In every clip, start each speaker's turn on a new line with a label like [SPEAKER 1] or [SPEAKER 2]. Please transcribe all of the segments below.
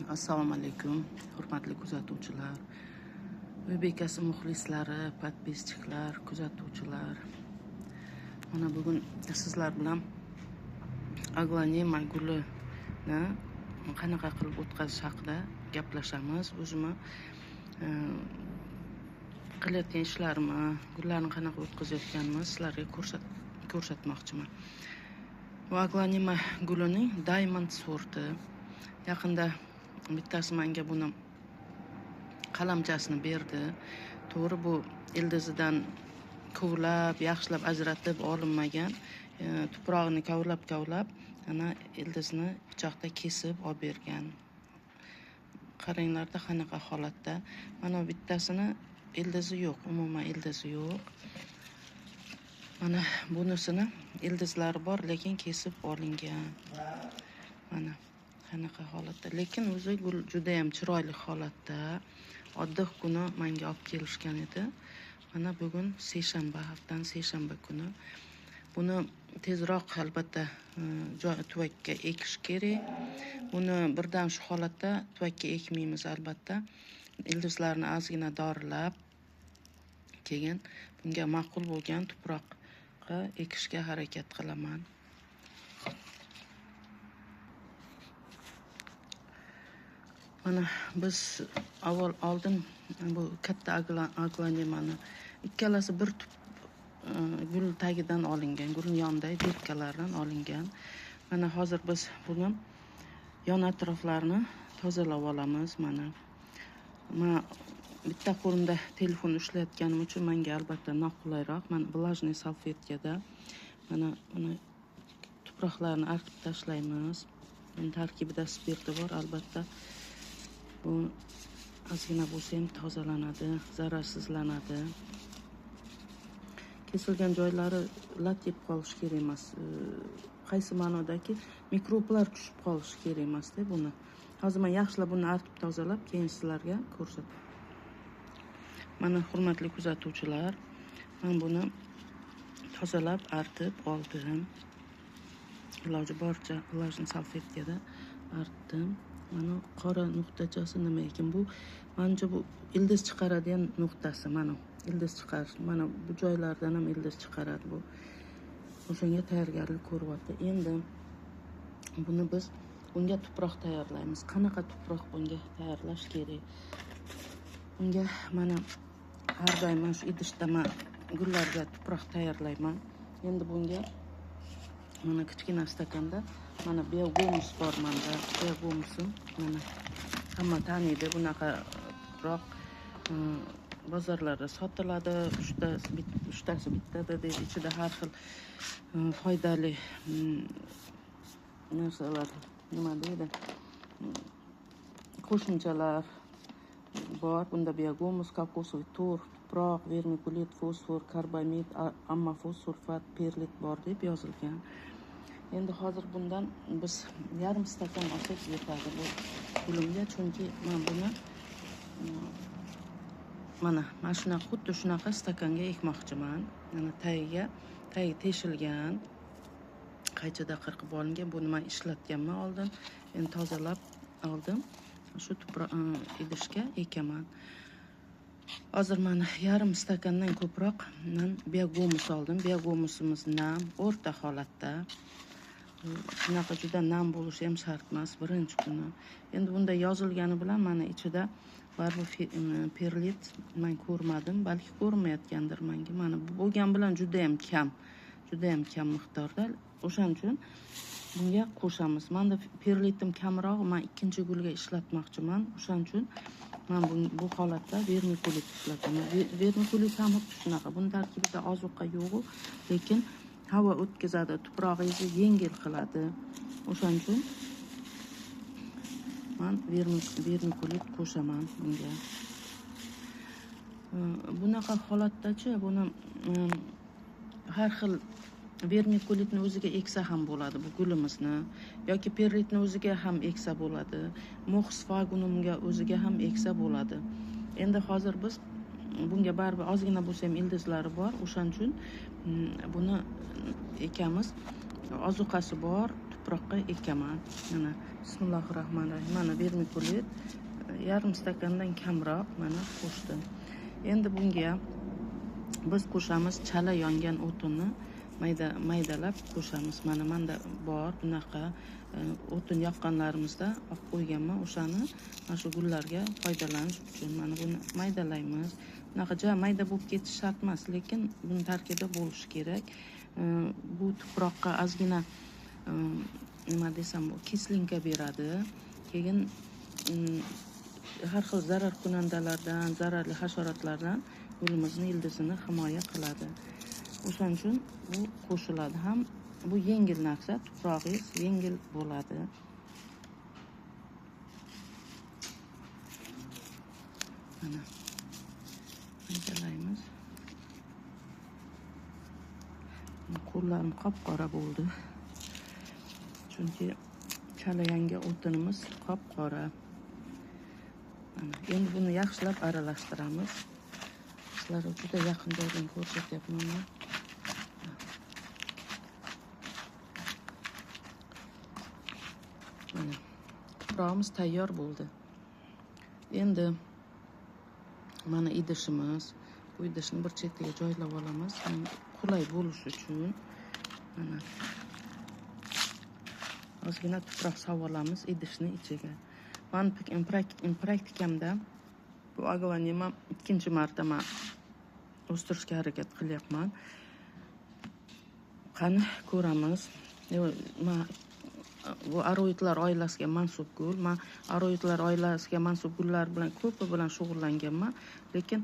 [SPEAKER 1] Assalomu alaykum, hurmatli kuzatuvchilar, uy bekasi muxlislari, podpisчиклар, kuzatuvchilar. Mana bugun sizlar bilan aglonema gulini qanaqa qilib o'tkazish haqida gaplashamiz. O'zimni qilayotgan ishlarimni, gullarni qanaqa o'tkazayotganimni sizlarga ko'rsatmoqchiman. Bu aglonema gulining diamond sorti. Yaqinda bittasi menga buni qalamchasini berdi. To'g'ri, bu ildizidan kovlab, yaxshilab ajratib olinmagan, tuprog'ini kavlab, ana ildizni pichoqda kesib olib bergan. Qaranglarda qanaqa holatda. Mana bittasini ildizi yo'q, umuman ildizi yo'q. Mana bunisini ildizlari bor, lekin kesib olingan. Mana qanaqa holatda, lekin o'zi gul juda ham chiroyli holatda. Oddiy kuni menga olib kelishgan edi. Mana bugun seshanba, haftaning seshanba kuni. Buni tezroq albatta tuvakka ekish kerak. Buni birdan shu holatda tuvakka ekmaymiz albatta. Ildizlarni ozgina dorilab, keyin bunga ma'qul bo'lgan tuproqqa ekishga harakat qilaman. Mana biz oldin bu katta aglonemani ikkalasi bir gul tagidan olingan, gul yonidagi betkalardan olingan. Mana hozir biz buni yon atroflarini tozalab olamiz. Mana bitta qo'limda telefon ishlayotganim uchun menga albatta noqulayroq. Mana влажный salfetkada mana tuproqlarni artib tashlaymiz. Buning tarkibida spirti bor albatta. Bu ozgina bo'lsa ham tozalanadi, zararsizlanadi. Kesilgan joylari lat yeb qolish kerak emas. Qaysi ma'nodaki mikroblar tushib qolish kerak emas-da buni. Hozir men yaxshilab buni artib tozalab, keyin sizlarga ko'rsataman. Mana hurmatli kuzatuvchilar, men buni tozalab artib oldim. Iloji boricha влажный salfetkada artdim. Mana qora nuqtachasi nima ekan? Bu menimcha bu ildiz chiqaradigan nuqtasi. Mana ildiz chiqarish. Mana bu joylardan ham ildiz chiqaradi bu. O'shanga tayyorgarlik ko'ryapti. Endi buni biz bunga tuproq tayyorlaymiz. Qanaqa tuproq bunga tayyorlash kerak? Bunga mana har doim shu idishda men gullarga tuproq tayyorlayman. Endi bunga mana kichkina stakanda mana biogomus bor menda. Biogomusim mana hamma taniydi. Bunaqa tuproq bozorlarda sotiladi. Uchtasi bittada deydi. Ichida har xil foydali narsalar, nima deydi? Qo'shimchalar bor. Bunda biogomus, kokosov tur, tuproq, vermikulit, fosfor, karbamid, ammofos, sulfat, perlit bor deb yozilgan. Endi hozir bundan biz yarim stakan olsak yetadi bu gulimga, chunki men buni mana shunaqa xuddi shunaqa stakanga ekmoqchiman. Mana tagi teshilgan, qaychada qirqib olingan. Buni men ishlatganman oldin. Endi tozalab oldim. Shu tuproq idishga ekaman. Hozir mana yarim stakandan ko'proq men biogomus oldim. Biogomusimiz nam, o'rta holatda. Shunaqa juda nam bo'lishi ham shart emas birinchi kuni. Endi bunda yozilgani bilan mana ichida baribir perlit men ko'rmadim, balki ko'rmayotgandir menga. Mana bu bo'lgan bilan juda ham kam miqdorda. O'shaning uchun bunga qo'shamiz. Menda perlitim kamroq, men ikkinchi gulga ishlatmoqchiman. O'shaning uchun men bu holatda vermikulit ishlataman. Vermikulit ham xuddi shunaqa. Buning tarkibida ozuqa yo'q, lekin havo o'tkazadi, tuprog'ingizni yengil qiladi. O'shaning uchun men vermikulit qo'shaman bunga. Bunaqa holatdachi buni har xil vermikulitni o'ziga eksa ham bo'ladi bu gulimizni, yoki perlitni o'ziga ham eksa bo'ladi. Mox fagunumga o'ziga ham eksa bo'ladi. Endi hozir biz bunga baribir ozgina bo'lsa ham ildizlari bor. O'shaning uchun buni ekamiz. Ozuqasi bor, tuproqqa ekaman. Mana bismillahirrohmanirrohim. Mana vermikulit yarim stakandan kamroq mana qo'shdim. Endi bunga biz qo'shamiz chala yongan o'tinni maydalab qo'shamiz. Mana menda bor bunaqa o'tin yoqqanlarimizda olib qo'yganman. O'shani mana shu gullarga foydalanish uchun mana buni maydalaymiz. Bunaqa mayda bo'lib ketish shart emas, lekin buni tarkibida bo'lishi kerak. Bu tuproqqa ozgina nima desam, kislinka beradi. Keyin har xil zarar kunandalardan, zararli hasharotlardan gulimizni ildizini himoya qiladi. O'shaning uchun bu qo'shiladi ham. Bu yengil narsa, tuprog'ingiz yengil bo'ladi. Mana maydalaymiz. Qo'llarim qop-qora bo'ldi. Chunki chala yangi o'tinimiz qop-qora. Endi buni yaxshilab aralashtiramiz. Sizlarga juda yaqin joydan ko'rsatyapman. Mana tuprog'imiz tayyor bo'ldi. Endi mana idishimiz. Bu idishni bir chetiga joylab olamiz. Qulay bo'lishi uchun mana ozgina tuproq solib olamiz idishni ichiga. Men praktikamda bu aglaniyni ikkinchi marta men o'stirishga harakat qilyapman. Qani ko'ramiz. Bu aroidlar oilasiga mansub gul. Men aroidlar oilasiga mansub gullar bilan ko'pi bilan shug'ullanganman, lekin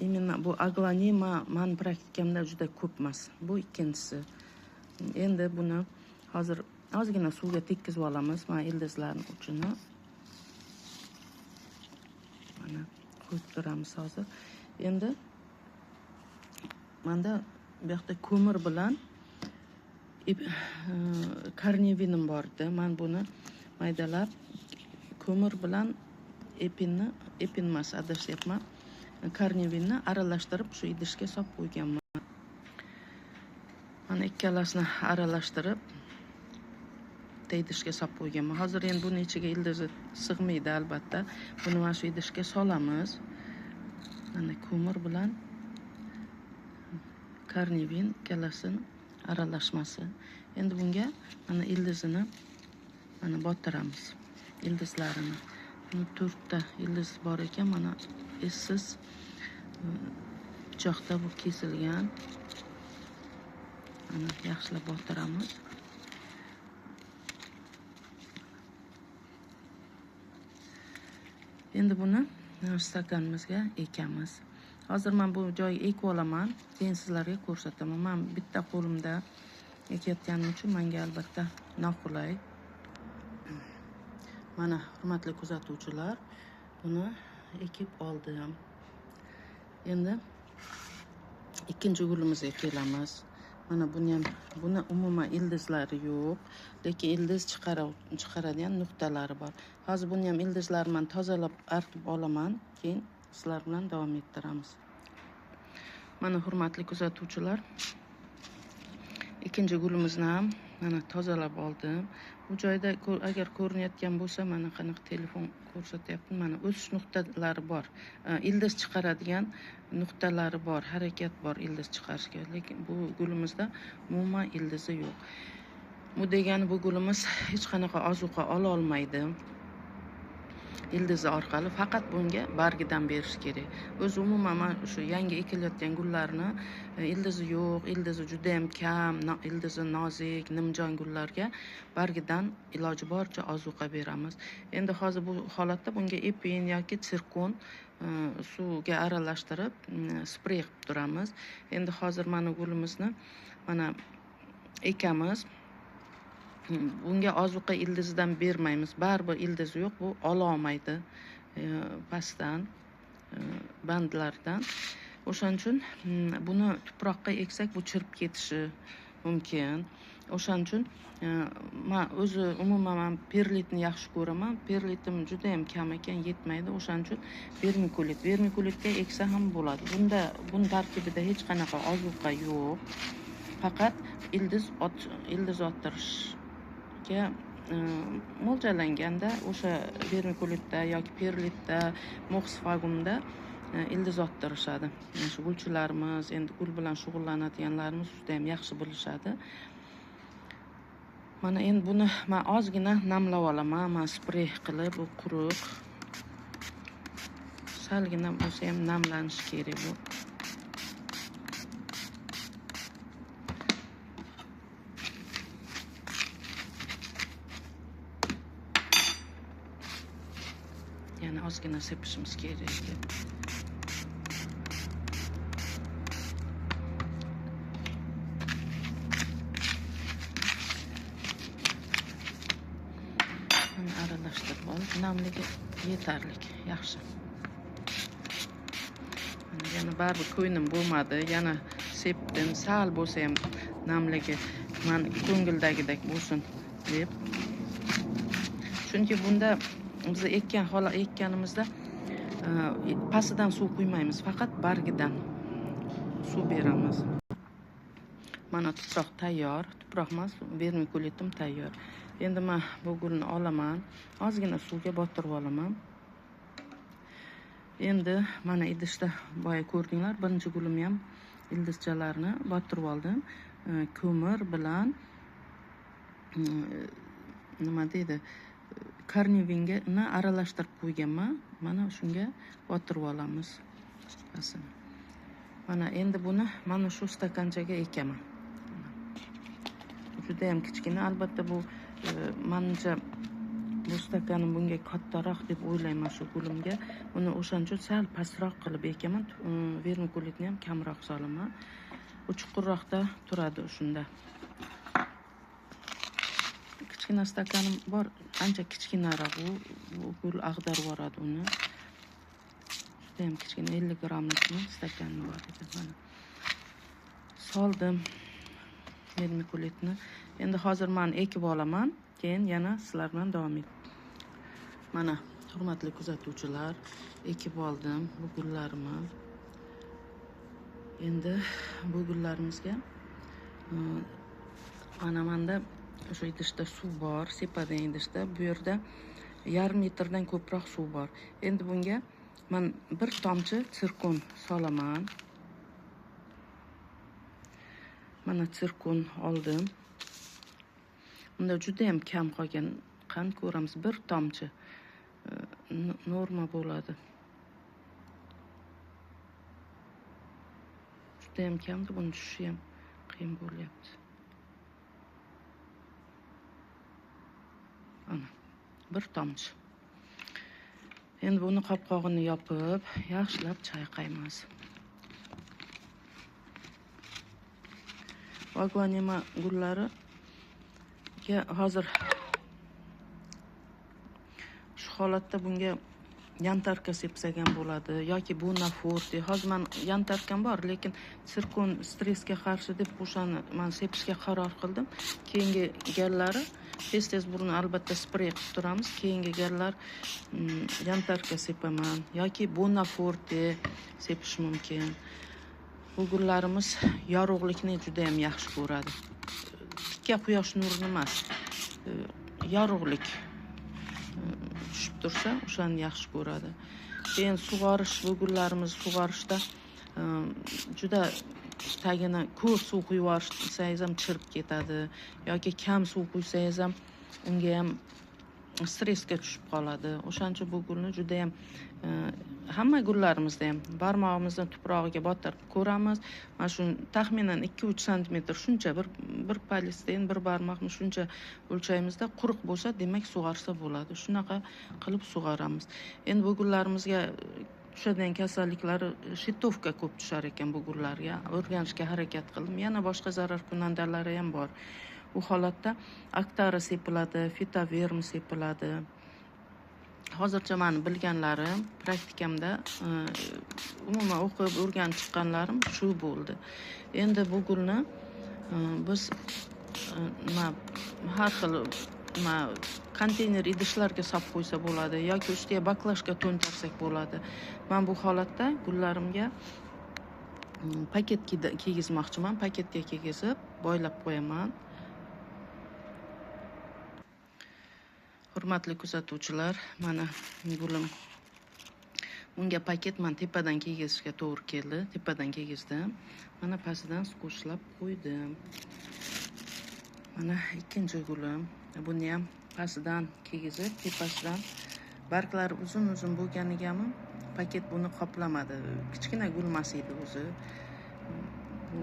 [SPEAKER 1] именно bu aglonema men praktikamda juda ko'p emas. Bu ikkinchisi. Endi buni hozir ozgina suvga tekkizib olamiz. Mana ildizlarning uchini mana qo'yib turamiz hozir. Endi menda bu yoqda ko'mir bilan karnevinim bor edi. Men buni maydalab ko'mir bilan epin emas, adashyapman. Karnevinni aralashtirib shu idishga solib qo'yganman. Mana ikkalasini aralashtirib idishga solib qo'yganman. Hozir endi buni ichiga ildizi sig'maydi albatta. Buni mana shu idishga solamiz. Mana ko'mir bilan karnevin ikkalasini aralashmasi. Endi bunga mana ildizini mana botiramiz. Ildizlarini. 4 ta ildiz bor ekan, mana essiz pichoqda bu kesilgan. Mana yaxshilab botiramiz. Endi buni stakanimizga ekamiz. Hozir men bu joyga ekib olaman, keyin sizlarga ko'rsataman. Men bitta qo'limda ekayotganim uchun menga albatta noqulay. Mana hurmatli kuzatuvchilar, buni ekib oldim. Endi ikkinchi gulimizga kelamiz. Mana buni umuman ildizlari yo'q, lekin ildiz chiqaradigan nuqtalari bor. Hozir buni ham ildizlarini men tozalab artib olaman, keyin sizlar bilan davom ettiramiz. Mana hurmatli kuzatuvchilar, ikkinchi gulimizni ham mana tozalab oldim. Bu joyda agar ko'rinayotgan bo'lsa, mana qanaqa telefon ko'rsatyapman. Mana o'sish nuqtalari bor. Ildiz chiqaradigan nuqtalari bor, harakat bor ildiz chiqarishga. Lekin bu gulimizda umuman ildizi yo'q. Bu degani bu gulimiz hech qanaqa ozuqa ola olmaydi. Ildizi orqali faqat bunga bargidan berish kerak. O'zi umuman men shu yangi ekilayotgan gullarni ildizi yo'q, ildizi juda ham kam, ildizi nozik, nimjon gullarga bargidan iloji boricha ozuqa beramiz. Endi hozir bu holatda bunga epin yoki sirkon suvga aralashtirib sprey qilib turamiz. Endi hozir mana gulimizni mana ekamiz. Bunga ozuqa ildizidan bermaymiz. Baribir ildiz yo'q, bu ola olmaydi pastdan, bandlardan. O'shaning uchun buni tuproqqa eksak bu chirib ketishi mumkin. O'shaning uchun men o'zi umuman perlitni yaxshi ko'raman. Perlitim juda ham kam ekan, yetmaydi. O'shaning uchun vermikulitga eksa ham bo'ladi. Buni tarkibida hech qanaqa ozuqa yo'q. Faqat ildiz ottirish namlanishga mo'ljallanganda o'sha vermikulitda yoki perlitda, moxsfagumda ildiz ottirishadi. Shu gulchilarimiz, endi gul bilan shug'ullanadiganlarimiz juda ham yaxshi bilishadi. Mana endi buni men ozgina namlab olaman. Men sprey qilib, bu quruq. Salgina bo'lsa ham namlanishi kerak bu. Yana ozgina sepishimiz kerak. Aralashtirib olib, namligi yetarlik, yaxshi. Yana baribir ko'nglim bo'lmadi, yana sepdim, sal bo'lsa ham namligi men ko'ngildagidek bo'lsin deb. Chunki bunda biz ekkanimizda pastidan suv quymaymiz, faqat bargidan suv beramiz. Mana tuproq tayyor, tuproq emas, vermikulitim tayyor. Endi men bu gulni olaman, ozgina suvga botirib olaman. Endi mana idishda boya ko'rdinglar, birinchi gulimni ham ildizchalarni botirib oldim. Ko'mir bilan nima deydi? Karnivingni aralashtirib qo'yganman. Mana shunga botirib olamiz. Mana endi buni mana shu stakanchaga ekaman. Juda ham kichkina, albatta bu menimcha bu stakanim bunga kattaroq deb o'ylayman shu gulimga. Buni o'shancha sal pastroq qilib ekaman. Vermikulitni ham kamroq solaman. U chuqurroqda turadi shunda. Kichkina stakanim bor, ancha kichkinaroq bu gul ag'darib yuboradi uni. Juda ham kichkina 50 grammlik stakanim bor edi. Mana soldim vermikulitni. Endi hozir men ekib olaman, keyin yana sizlar bilan davom etaman. Mana hurmatli kuzatuvchilar, ekib oldim bu gullarimni. Endi bu gullarimizga mana menda o'sha idishda suv bor, sepadigan idishda, bu yerda 1,5 litrdan ko'proq suv bor. Endi bunga men bir tomchi sirkon solaman. Mana sirkon oldim. Bunda juda ham kam qolgan, qani ko'ramiz, bir tomchi norma bo'ladi. Juda ham kamdir, buni tushishi ham qiyin bo'lyapti. Ana, bir tomchi. Endi buni qopqog'ini yopib, yaxshilab chayqaymiz. Agonima gullariga hozir shu holatda bunga yantarka sepsak ham bo'ladi yoki Bonaforte. Hozir men yantarkam bor, lekin sirkon stressga qarshi deb o'shani men sepishga qaror qildim. Keyingi gallari tez buni albatta sprey qilib turamiz. Keyingi gallar yantarka sepaman yoki Bonaforte sepish mumkin. Bu gullarimiz yorug'likni juda ham yaxshi ko'radi. Tikka quyosh nurini emas, yorug'lik tushib tursa, o'shani yaxshi ko'radi. Keyin sug'orish, bu gullarimiz sug'orishda juda tagini ko'p suv quyib yuborsangiz ham chirib ketadi yoki kam suv quysangiz ham unga ham stressga tushib qoladi. O'shancha bu gulni juda ham hamma gullarimizda ham barmog'imizni tuprog'iga botirib ko'ramiz. Mana shu taxminan 2-3 sm shuncha bir polistein, bir barmoqni shuncha o'lchaymizda, quruq bo'lsa, demak sug'orsa bo'ladi. Shunaqa qilib sug'oramiz. Endi bu gullarimizga tushadigan kasalliklari shitovka ko'p tushar ekan bu gullarga. O'rganishga harakat qildim. Yana boshqa zarar kunandalari ham bor. U holatda Actara sepiladi, Fitaverm sepiladi. Hozircha men bilganlarim, praktikamda umuman o'qib o'rganib chiqqanlarim shu bo'ldi. Endi bu gulni biz har xil konteyner idishlarga solib qo'ysa bo'ladi yoki ustiga baklashka to'ntarsak bo'ladi. Men bu holatda gullarimga paket kiygizmoqchiman. Paketga kiygizib boylab qo'yaman. Hurmatli kuzatuvchilar, mana gulim. Bunga paket men tepadan kiygizishga to'g'ri keldi. Tepadan kiygizdim. Mana pastidan squshlab qo'ydim. Mana ikkinchi gulim. Buni ham pastidan kiygizib, tepasidan barglari uzun-uzun bo'lganigami, paket buni qoplamadi. Kichkina gulmas edi o'zi. Bu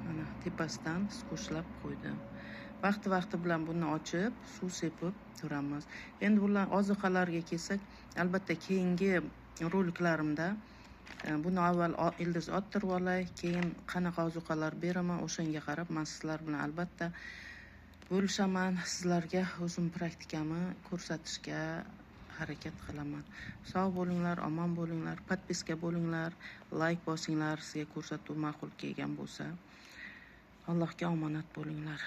[SPEAKER 1] mana tepasidan squshlab qo'ydim. Vaqti bilan buni ochib, suv sepib turamiz. Endi bular ozuqalarga kelsak, albatta keyingi roliklarimda buni avval ildiz ottirib olay, keyin qanaqa ozuqalar beraman, o'shanga qarab men sizlar bilan albatta bo'lishaman, sizlarga o'zim praktikamni ko'rsatishga harakat qilaman. Sog' bo'linglar, omon bo'linglar, podpiska bo'linglar, like bosinglar, sizga ko'rsatuv ma'qul kelgan bo'lsa. Allohga omonat bo'linglar.